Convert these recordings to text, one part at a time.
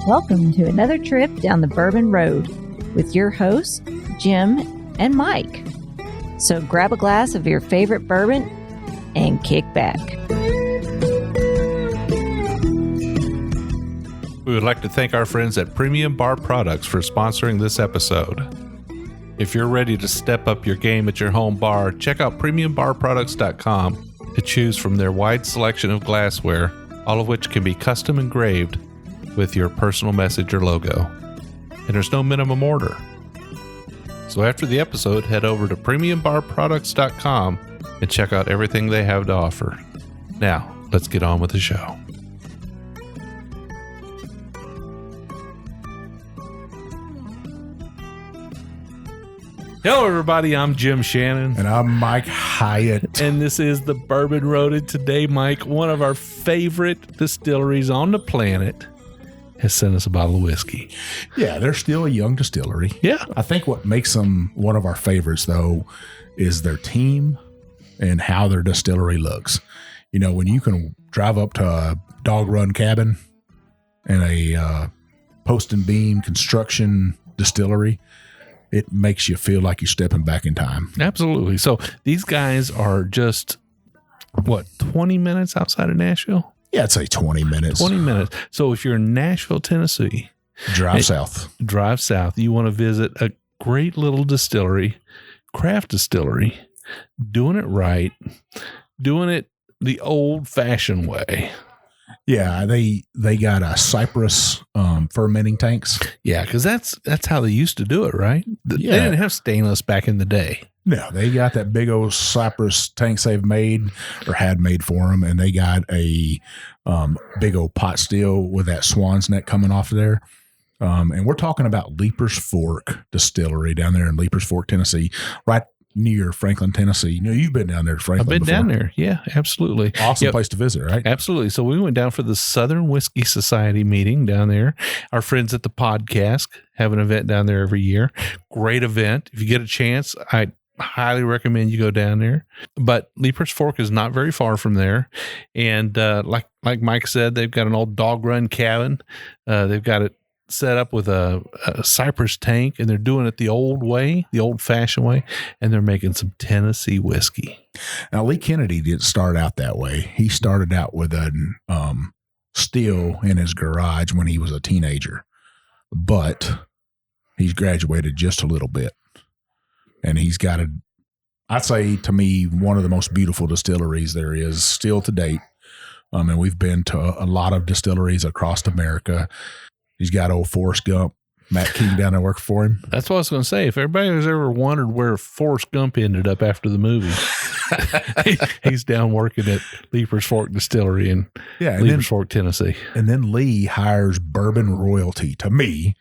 Welcome to another trip down the Bourbon Road with your hosts, Jim and Mike. So grab a glass of your favorite bourbon and kick back. We would like to thank our friends at Premium Bar Products for sponsoring this episode. If you're ready to step up your game at your home bar, check out PremiumBarProducts.com to choose from their wide selection of glassware, all of which can be custom engraved with your personal message or logo. And there's no minimum order. So after the episode, head over to PremiumBarProducts.com and check out everything they have to offer. Now, let's get on with the show. Hello, everybody. I'm Jim Shannon. And I'm Mike Hyatt. And this is the Bourbon Road. And today, Mike, one of our favorite distilleries on the planet, has sent us a bottle of whiskey. Yeah, they're still a young distillery. Yeah. I think what makes them one of our favorites, though, is their team and how their distillery looks. You know, when you can drive up to a dog run cabin and a post and beam construction distillery, it makes you feel like you're stepping back in time. Absolutely. So these guys are just, 20 minutes outside of Nashville? Yeah, I'd say 20 minutes. 20 minutes. So if you're in Nashville, Tennessee, drive south. You want to visit a great little distillery, craft distillery, doing it right, doing it the old-fashioned way. Yeah, they got a Cypress fermenting tanks. Yeah, because that's how they used to do it, right? They didn't have stainless back in the day. No, they got that big old Cypress tanks they've made or had made for them, and they got a big old pot still with that swan's neck coming off of there. And we're talking about Leiper's Fork Distillery down there in Leiper's Fork, Tennessee, right near Franklin, Tennessee. You know, you've been down there to Franklin. I've been before. Down there. Yeah, absolutely. Awesome place to visit, right? Absolutely. So we went down for the Southern Whiskey Society meeting down there. Our friends at the podcast have an event down there every year. Great event. If you get a chance, I highly recommend you go down there. But Leiper's Fork is not very far from there. And like Mike said, they've got an old dog run cabin. They've got it set up with a Cypress tank, and they're doing it the old way, the old-fashioned way, and they're making some Tennessee whiskey. Now, Lee Kennedy didn't start out that way. He started out with a still in his garage when he was a teenager, but he's graduated just a little bit, and he's got I'd say, to me, one of the most beautiful distilleries there is still to date. And we've been to a lot of distilleries across America. He's got old Forrest Gump, Matt King down there working for him. That's what I was going to say. If everybody has ever wondered where Forrest Gump ended up after the movie, he's down working at Leiper's Fork Distillery in Leiper's Fork, Tennessee. And then Lee hires bourbon royalty. To me,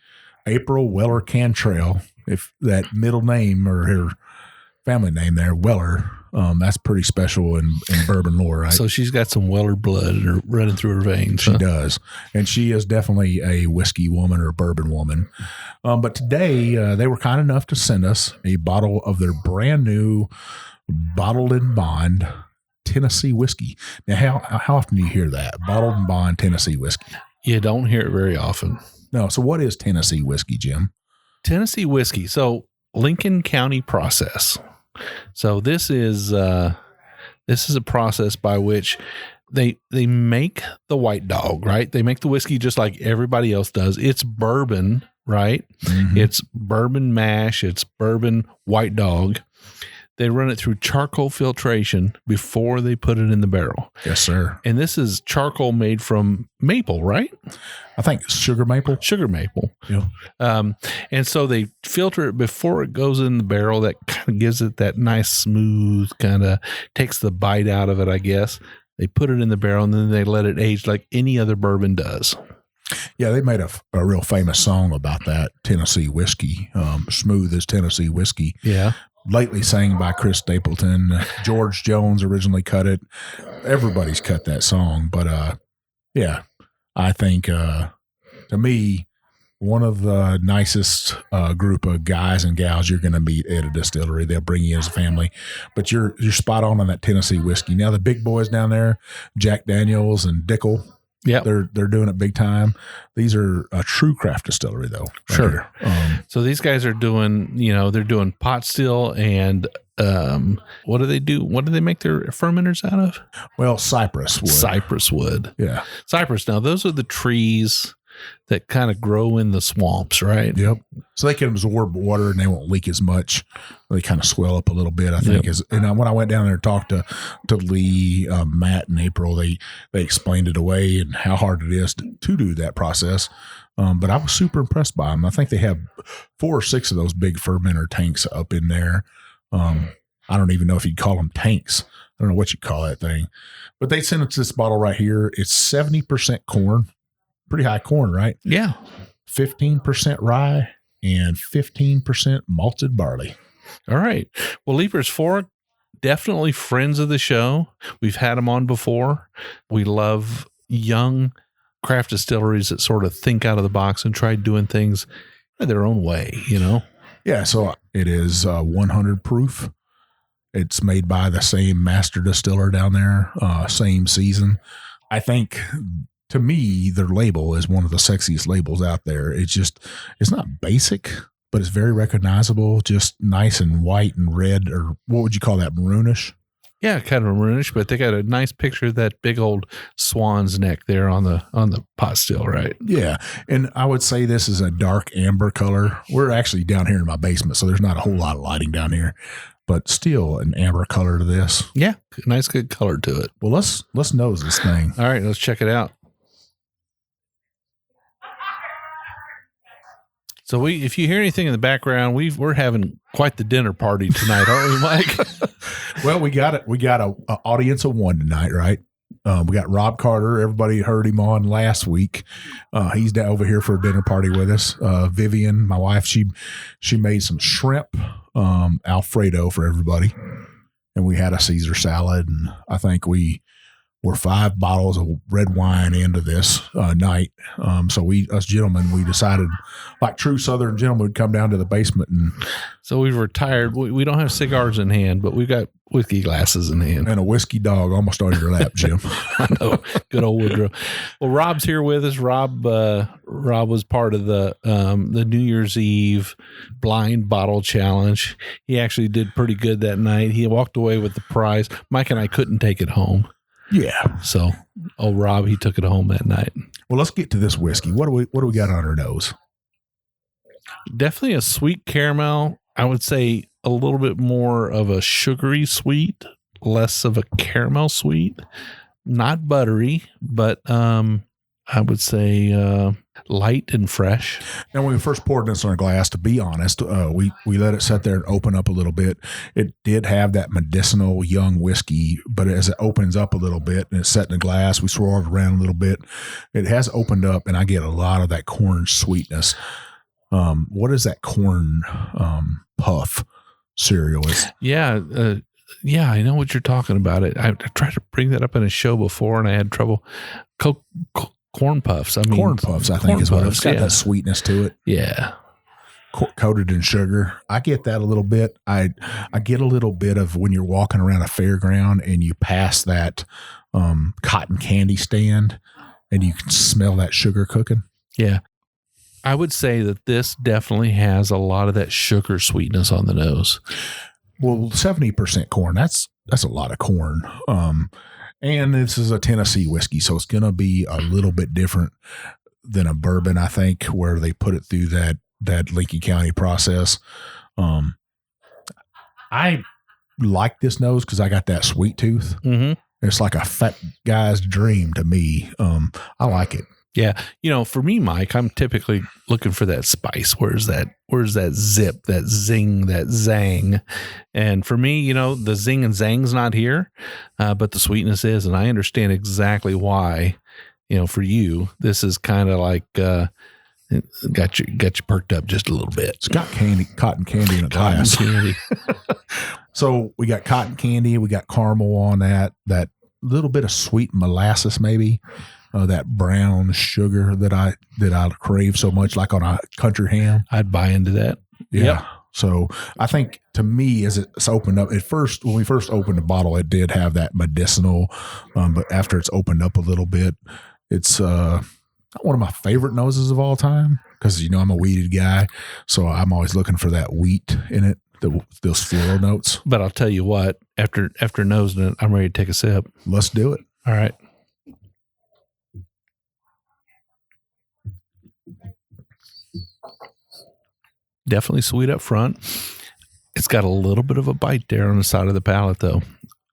April Weller Cantrell, if that middle name or her family name there, Weller, that's pretty special in bourbon lore, right? So she's got some Weller blood running through her veins. She does. And she is definitely a whiskey woman or bourbon woman. But today, they were kind enough to send us a bottle of their brand new bottled in bond Tennessee whiskey. Now, how often do you hear that? Bottled in bond Tennessee whiskey. You don't hear it very often. No. So what is Tennessee whiskey, Jim? Tennessee whiskey. So Lincoln County process. So this is a process by which they make the white dog, right? They make the whiskey just like everybody else does. It's bourbon, right? Mm-hmm. It's bourbon mash. It's bourbon white dog. They run it through charcoal filtration before they put it in the barrel. Yes, sir. And this is charcoal made from maple, right? I think it's sugar maple. Sugar maple. Yeah. And so they filter it before it goes in the barrel. That kind of gives it that nice smooth, kind of takes the bite out of it, I guess. They put it in the barrel and then they let it age like any other bourbon does. Yeah, they made a real famous song about that Tennessee whiskey, smooth as Tennessee whiskey. Yeah. Lately sang by Chris Stapleton. George Jones originally cut it. Everybody's cut that song. But, yeah, I think, to me, one of the nicest group of guys and gals you're going to meet at a distillery. They'll bring you as a family. But you're spot on that Tennessee whiskey. Now, the big boys down there, Jack Daniels and Dickel, Yeah, they're doing it big time. These are a true craft distillery, though. Sure. So these guys are doing, they're doing pot still and what do they do? What do they make their fermenters out of? Well, cypress wood. Cypress wood. Yeah. Cypress. Now, those are the trees that kind of grow in the swamps, right? Yep. So they can absorb water and they won't leak as much. They kind of swell up a little bit, I think. And when I went down there and talked to Lee, Matt, and April, they explained it away and how hard it is to do that process. But I was super impressed by them. I think they have 4 or 6 of those big fermenter tanks up in there. I don't even know if you'd call them tanks. I don't know what you call that thing. But they sent us this bottle right here. It's 70% corn. Pretty high corn, right? Yeah. 15% rye and 15% malted barley. All right. Well, Leiper's Fork, definitely friends of the show. We've had them on before. We love young craft distilleries that sort of think out of the box and try doing things their own way, Yeah, so it is 100 proof. It's made by the same master distiller down there, same season. I think, to me, their label is one of the sexiest labels out there. It's not basic, but it's very recognizable, just nice and white and red, or what would you call that, maroonish? Yeah, kind of maroonish, but they got a nice picture of that big old swan's neck there on the pot still, right? Yeah, and I would say this is a dark amber color. We're actually down here in my basement, so there's not a whole lot of lighting down here, but still an amber color to this. Yeah, nice good color to it. Well, let's nose this thing. All right, let's check it out. So if you hear anything in the background, we're having quite the dinner party tonight, aren't we, Mike? Well, we got it. We got a audience of 1 tonight, right? We got Rob Carter. Everybody heard him on last week. He's down over here for a dinner party with us. Vivian, my wife, she made some shrimp Alfredo for everybody, and we had a Caesar salad. And I think we were 5 bottles of red wine into this night. So us gentlemen, we decided, like true Southern gentlemen, would come down to the basement. And so we've retired. We don't have cigars in hand, but we've got whiskey glasses in hand. And a whiskey dog almost on your lap, Jim. I know. Good old Woodrow. Well, Rob's here with us. Rob was part of the New Year's Eve blind bottle challenge. He actually did pretty good that night. He walked away with the prize. Mike and I couldn't take it home. Yeah. So, Rob, he took it home that night. Well, let's get to this whiskey. What do we got on our nose? Definitely a sweet caramel. I would say a little bit more of a sugary sweet, less of a caramel sweet. Not buttery, but I would say light and fresh. And when we first poured this on a glass, to be honest, we let it sit there and open up a little bit. It did have that medicinal young whiskey, but as it opens up a little bit and it's set in a glass, we swirl it around a little bit. It has opened up, and I get a lot of that corn sweetness. What is that corn puff cereal? Yeah, I know what you're talking about. I tried to bring that up in a show before, and I had trouble. Corn puffs. Corn puffs, I think, is what it's got. That sweetness to it. Yeah. Coated in sugar. I get that a little bit. I get a little bit of when you're walking around a fairground and you pass that cotton candy stand and you can smell that sugar cooking. Yeah. I would say that this definitely has a lot of that sugar sweetness on the nose. Well, 70% corn. That's a lot of corn. And this is a Tennessee whiskey, so it's going to be a little bit different than a bourbon, I think, where they put it through that Lincoln County process. I like this nose because I got that sweet tooth. Mm-hmm. It's like a fat guy's dream to me. I like it. Yeah. For me, Mike, I'm typically looking for that spice. Where's that zip, that zing, that zang? And for me, the zing and zang's not here, but the sweetness is. And I understand exactly why, for you, this is kind of like, got you perked up just a little bit. It's got cotton candy in a glass. So we got cotton candy. We got caramel on that little bit of sweet molasses, maybe. That brown sugar that I crave so much, like on a country ham. I'd buy into that. Yeah. Yep. So I think, to me, as it's opened up, when we first opened the bottle, it did have that medicinal, but after it's opened up a little bit, It's not one of my favorite noses of all time because, you know, I'm a weeded guy. So I'm always looking for that wheat in it, those floral notes. But I'll tell you what, after nosing it, I'm ready to take a sip. Let's do it. All right. Definitely sweet up front. It's got a little bit of a bite there on the side of the palate, though.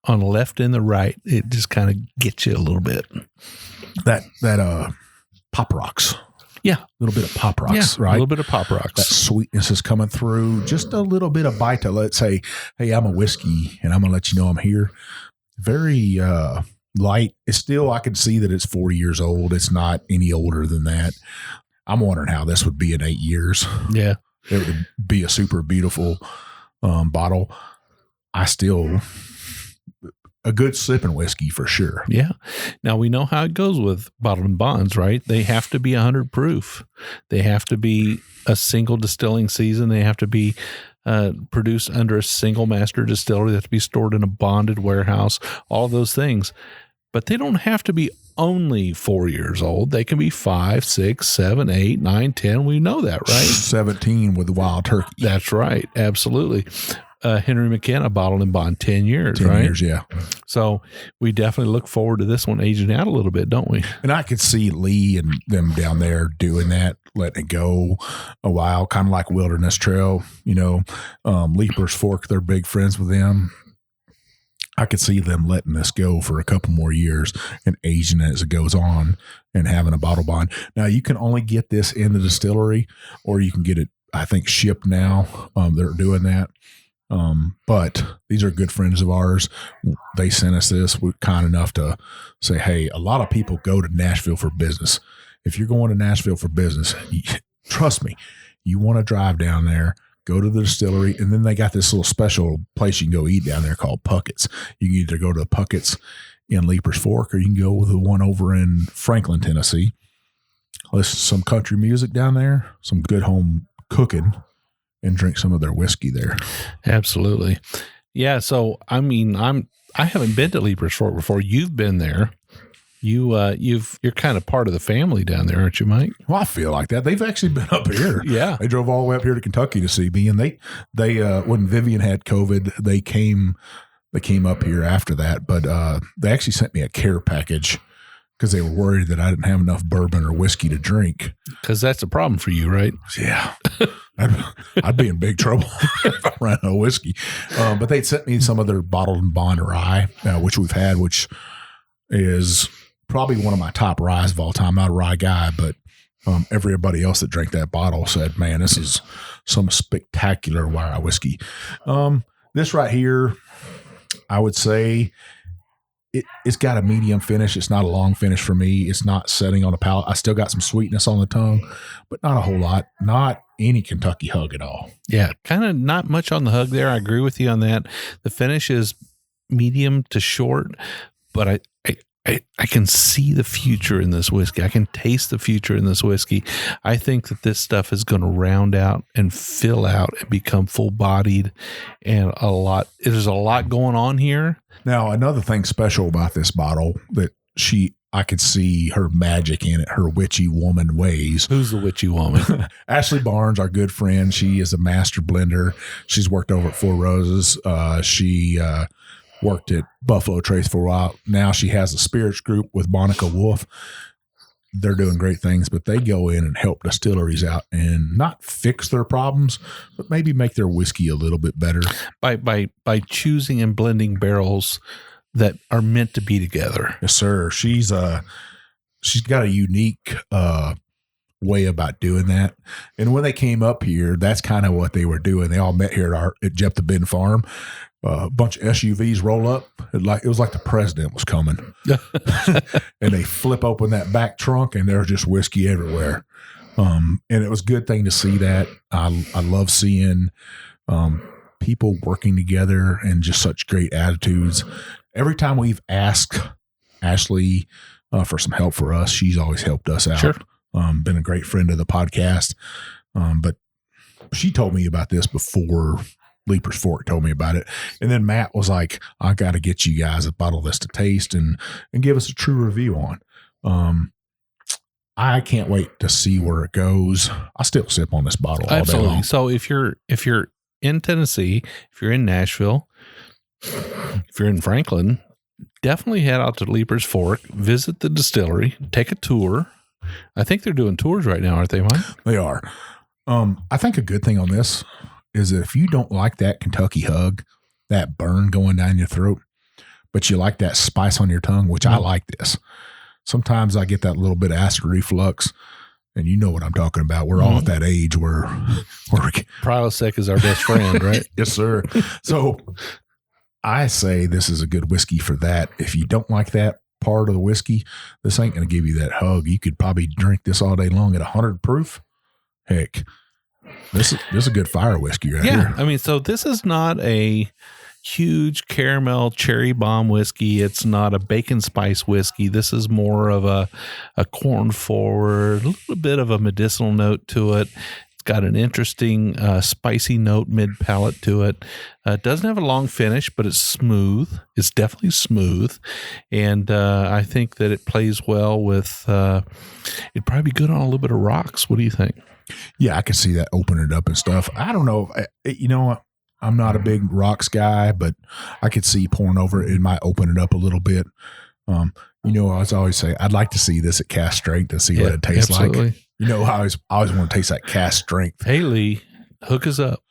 On the left and the right, it just kind of gets you a little bit. That Pop Rocks. Yeah. A little bit of Pop Rocks, right? A little bit of Pop Rocks. That sweetness is coming through. Just a little bit of bite to let's say, hey, I'm a whiskey and I'm going to let you know I'm here. Very light. It's still, I can see that it's 40 years old. It's not any older than that. I'm wondering how this would be in 8 years. Yeah. It would be a super beautiful bottle. A good sipping whiskey for sure. Yeah. Now we know how it goes with bottled and bonds, right? They have to be 100 proof. They have to be a single distilling season. They have to be produced under a single master distillery. They have to be stored in a bonded warehouse, all those things. But they don't have to be only 4 years old. They can be 5, 6, 7, 8, 9, 10. We know that, right? 17 with the wild turkey. That's right. Absolutely. Henry McKenna bottled and bond 10 years, 10 right? years, yeah. So we definitely look forward to this one aging out a little bit, don't we? And I could see Lee and them down there doing that, letting it go a while, kind of like Wilderness Trail, you know, Leiper's Fork, they're big friends with them. I could see them letting this go for a couple more years and aging it as it goes on and having a bottle bond. Now, you can only get this in the distillery or you can get it, I think, shipped now. They're doing that. But these are good friends of ours. They sent us this. We're kind enough to say, hey, a lot of people go to Nashville for business. If you're going to Nashville for business, trust me, you want to drive down there, go to the distillery, and then they got this little special place you can go eat down there called Puckett's. You can either go to the Puckett's in Leiper's Fork or you can go with the one over in Franklin, Tennessee. Listen to some country music down there, some good home cooking, and drink some of their whiskey there. Absolutely. Yeah. So, I mean, I haven't been to Leiper's Fork before. You've been there. You're kind of part of the family down there, aren't you, Mike? Well, I feel like that. They've actually been up here. Yeah. They drove all the way up here to Kentucky to see me. And they when Vivian had COVID, they came up here after that. But they actually sent me a care package because they were worried that I didn't have enough bourbon or whiskey to drink. Because that's a problem for you, right? Yeah. I'd be in big trouble if I ran out of whiskey. But they sent me some of their bottled and bond rye, which we've had, which is probably one of my top ryes of all time. I'm not a rye guy, but everybody else that drank that bottle said, man, this is some spectacular rye whiskey. This right here, I would say it's got a medium finish. It's not a long finish for me. It's not setting on the palate. I still got some sweetness on the tongue, but not a whole lot. Not any Kentucky hug at all. Yeah, kind of not much on the hug there. I agree with you on that. The finish is medium to short, but I can see the future in this whiskey. I can taste the future in this whiskey. I think that this stuff is going to round out and fill out and become full-bodied and there's a lot going on here. Now, another thing special about this bottle that I could see her magic in it, her witchy woman ways. Who's the witchy woman? Ashley Barnes, our good friend. She is a master blender. She's worked over at Four Roses. She worked at Buffalo Trace for a while. Now she has a spirits group with Monica Wolf. They're doing great things, but they go in and help distilleries out and not fix their problems, but maybe make their whiskey a little bit better by choosing and blending barrels that are meant to be together. Yes, sir. She's got a unique way about doing that. And when they came up here, that's kind of what they were doing. They all met here at Jeff the Bin Farm. A bunch of SUVs roll up. It was like the president was coming. And they flip open that back trunk and there's just whiskey everywhere. And it was a good thing to see that. I love seeing people working together and just such great attitudes. Every time we've asked Ashley for some help for us, she's always helped us out. Sure. Been a great friend of the podcast. But she told me about this before Leiper's Fork told me about it. And then Matt was like, I got to get you guys a bottle of this to taste and give us a true review on. I can't wait to see where it goes. I still sip on this bottle all day long. So if you're in Tennessee, if you're in Nashville, if you're in Franklin, definitely head out to Leiper's Fork, visit the distillery, take a tour. I think they're doing tours right now, aren't they, Mike? They are. I think a good thing on this is that if you don't like that Kentucky hug, that burn going down your throat, but you like that spice on your tongue, which I like this. Sometimes I get that little bit of acid reflux, and you know what I'm talking about. We're all at that age where Prilosec is our best friend, right? Yes, sir. So I say this is a good whiskey for that. If you don't like that part of the whiskey, this ain't going to give you that hug. You could probably drink this all day long at 100 proof. Heck, this is a good fire whiskey right here. I mean, so this is not a huge caramel cherry bomb whiskey. It's not a bacon spice whiskey. This is more of a corn forward, a little bit of a medicinal note to it. It's got an interesting spicy note mid palate to it. It doesn't have a long finish, but it's smooth. It's definitely smooth. And I think that it plays well with, it'd probably be good on a little bit of rocks. What do you think? Yeah, I could see that opening it up and stuff. I don't know. You know, I'm not a big rocks guy, but I could see pouring over it. It might open it up a little bit. You know, I always say I'd like to see this at cast strength to see what it tastes like. You know, I always want to taste that cast strength. Hey, Lee, hook us up.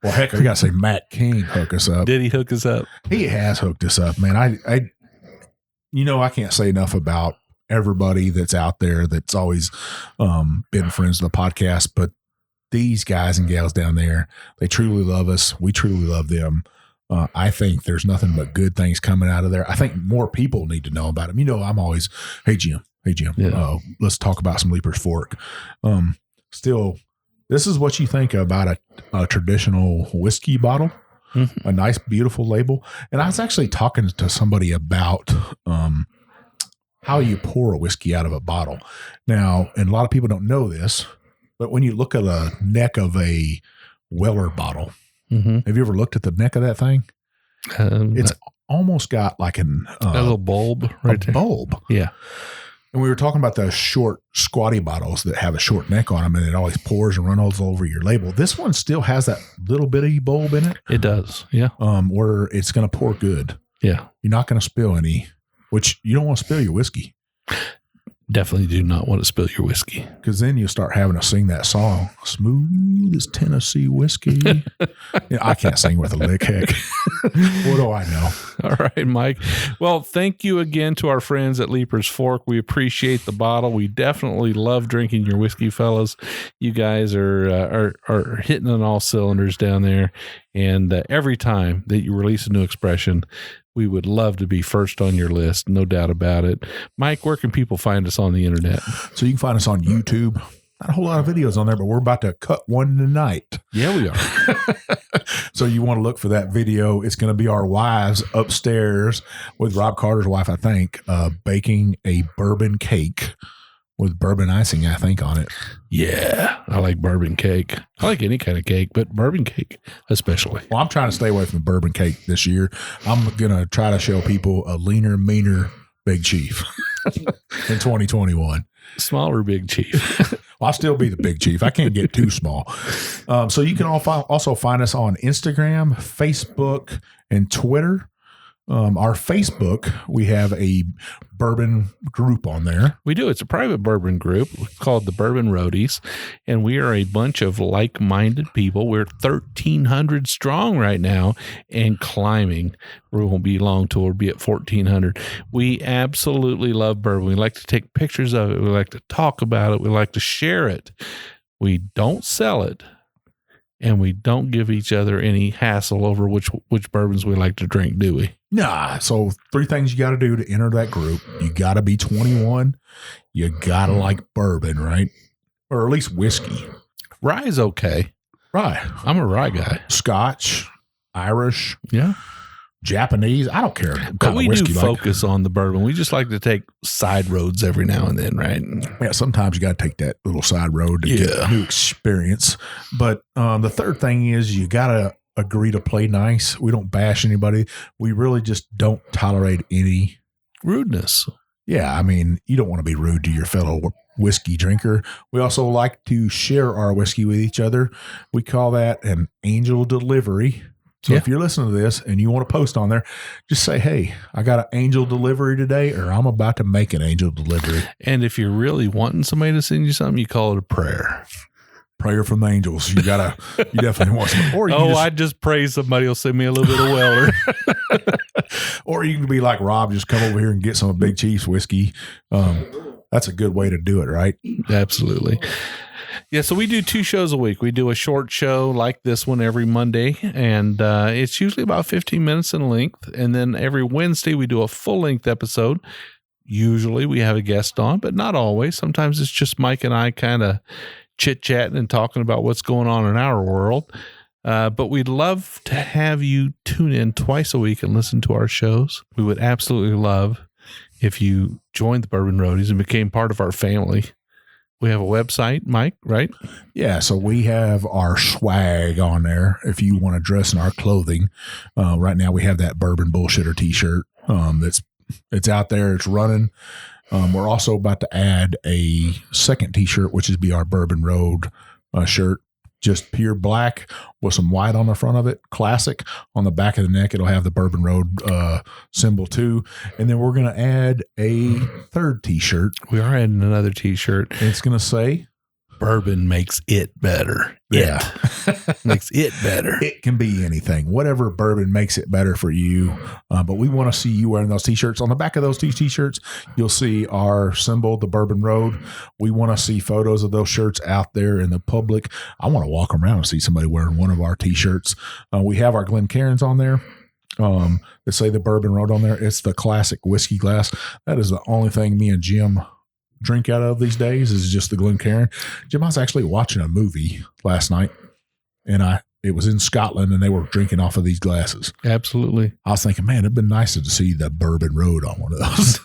Well, heck, I got to say Matt King hook us up. Did he hook us up? He has hooked us up, man. I I can't say enough about everybody that's out there that's always been friends of the podcast, but these guys and gals down there, they truly love us. We truly love them. I think there's nothing but good things coming out of there. I think more people need to know about them. You know, I'm always, hey, Jim, let's talk about some Leiper's Fork. Still, this is what you think about a traditional whiskey bottle, a nice, beautiful label. And I was actually talking to somebody about how you pour a whiskey out of a bottle. Now, and a lot of people don't know this, but when you look at a neck of a Weller bottle, have you ever looked at the neck of that thing? It's almost got like a little bulb right there. Bulb. Yeah. And we were talking about the short, squatty bottles that have a short neck on them, and it always pours and runs all over your label. This one still has that little bitty bulb in it. It does. Yeah. Where it's going to pour good. Yeah. You're not going to spill any, which you don't want to spill your whiskey. Definitely do not want to spill your whiskey. Because then you'll start having to sing that song, Smooth as Tennessee Whiskey. I can't sing with a lick, heck. What do I know? All right, Mike. Well, thank you again to our friends at Leiper's Fork. We appreciate the bottle. We definitely love drinking your whiskey, fellas. You guys are hitting on all cylinders down there. And every time that you release a new expression, we would love to be first on your list, no doubt about it. Mike, where can people find us on the internet? So you can find us on YouTube. Not a whole lot of videos on there, but we're about to cut one tonight. Yeah, we are. So you want to look for that video. It's going to be our wives upstairs with Rob Carter's wife, I think, baking a bourbon cake with bourbon icing, I think, on it. Yeah, I like bourbon cake. I like any kind of cake, but bourbon cake especially. Well, I'm trying to stay away from the bourbon cake this year. I'm going to try to show people a leaner, meaner Big Chief in 2021. Small or Big Chief? Well, I'll still be the Big Chief. I can't get too small. So you can also find us on Instagram, Facebook, and Twitter. Our Facebook, we have a bourbon group on there. We do. It's a private bourbon group called the Bourbon Roadies, and we are a bunch of like-minded people. We're 1,300 strong right now and climbing. We won't be long till we'll be at 1,400. We absolutely love bourbon. We like to take pictures of it. We like to talk about it. We like to share it. We don't sell it. And we don't give each other any hassle over which bourbons we like to drink, do we? Nah. So 3 things you got to do to enter that group. You got to be 21. You got to like bourbon, right? Or at least whiskey. Rye's okay. Rye. I'm a rye guy. Scotch, Irish. Yeah. Japanese. I don't care. But we do focus on the bourbon. We just like to take side roads every now and then, right? Yeah, sometimes you got to take that little side road to get a new experience. But the third thing is you got to agree to play nice. We don't bash anybody. We really just don't tolerate any rudeness. Yeah, I mean, you don't want to be rude to your fellow whiskey drinker. We also like to share our whiskey with each other. We call that an angel delivery. So if you're listening to this and you want to post on there, just say, hey, I got an angel delivery today, or I'm about to make an angel delivery. And if you're really wanting somebody to send you something, you call it a prayer. Prayer from the angels. You definitely want some. Or I just pray somebody will send me a little bit of welder. Or you can be like Rob, just come over here and get some Big Chief's whiskey. That's a good way to do it, right? Absolutely. Yeah, so we do 2 shows a week. We do a short show like this one every Monday, and it's usually about 15 minutes in length. And then every Wednesday, we do a full-length episode. Usually we have a guest on, but not always. Sometimes it's just Mike and I kind of chit-chatting and talking about what's going on in our world. But we'd love to have you tune in twice a week and listen to our shows. We would absolutely love if you joined the Bourbon Roadies and became part of our family. We have a website, Mike, right? Yeah, so we have our swag on there if you want to dress in our clothing. Right now we have that Bourbon Bullshitter t-shirt it's out there. It's running. We're also about to add a second t-shirt, which is our Bourbon Road shirt. Just pure black with some white on the front of it. Classic. On the back of the neck, it'll have the Bourbon Road symbol too. And then we're going to add a third t-shirt. We are adding another t-shirt. It's going to say, Bourbon makes it better. Yeah. Makes it better. It can be anything. Whatever bourbon makes it better for you. But we want to see you wearing those t-shirts. On the back of those two t-shirts, you'll see our symbol, the Bourbon Road. We want to see photos of those shirts out there in the public. I want to walk around and see somebody wearing one of our t-shirts. We have our Glencairns on there. That say the Bourbon Road on there. It's the classic whiskey glass. That is the only thing me and Jim drink out of these days is just the Glencairn. Jim, I was actually watching a movie last night, and it was in Scotland, and they were drinking off of these glasses. Absolutely. I was thinking, man, it'd been nice to see the Bourbon Road on one of those.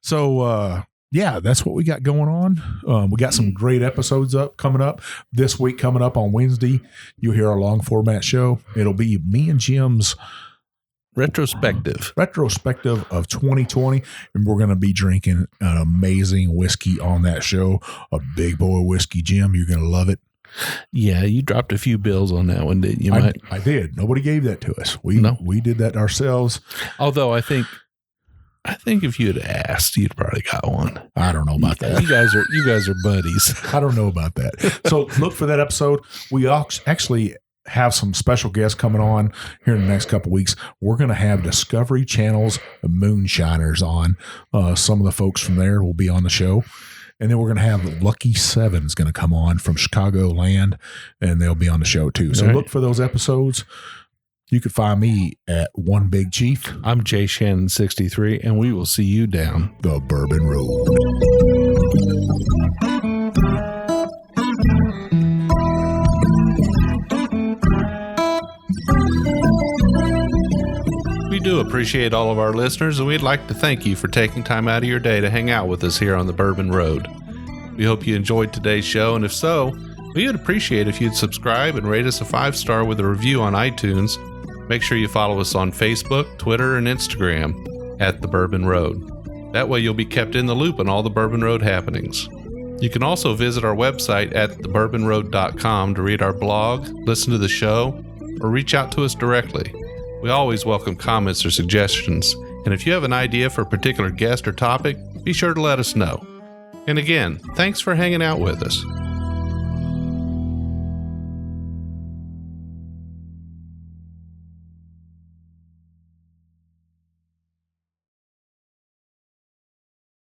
So, yeah, that's what we got going on. We got some great episodes coming up this week. Coming up on Wednesday, you'll hear our long format show. It'll be me and Jim's retrospective of 2020, and we're going to be drinking an amazing whiskey on that show, a big boy whiskey. Jim, you're going to love it. Yeah, you dropped a few bills on that one, didn't you, Mike? I did. Nobody gave that to us. We did that ourselves. Although I think if you had asked, you'd probably got one. I don't know about that. You guys are buddies. I don't know about that. So look for that episode. We actually have some special guests coming on here in the next couple of weeks. We're going to have Discovery Channel's Moonshiners on. Some of the folks from there will be on the show. And then we're going to have Lucky Seven's going to come on from Chicagoland, and they'll be on the show too. So look for those episodes. You can find me at One Big Chief. I'm Jay Shannon 63, and we will see you down the Bourbon Road. We do appreciate all of our listeners, and we'd like to thank you for taking time out of your day to hang out with us here on the Bourbon Road. We hope you enjoyed today's show, and if so, we would appreciate if you'd subscribe and rate us a 5-star with a review on iTunes. Make sure you follow us on Facebook, Twitter, and Instagram at the Bourbon Road. That way you'll be kept in the loop on all the Bourbon Road happenings. You can also visit our website at thebourbonroad.com to read our blog, listen to the show, or reach out to us directly. We always welcome comments or suggestions, and if you have an idea for a particular guest or topic, be sure to let us know. And again, thanks for hanging out with us.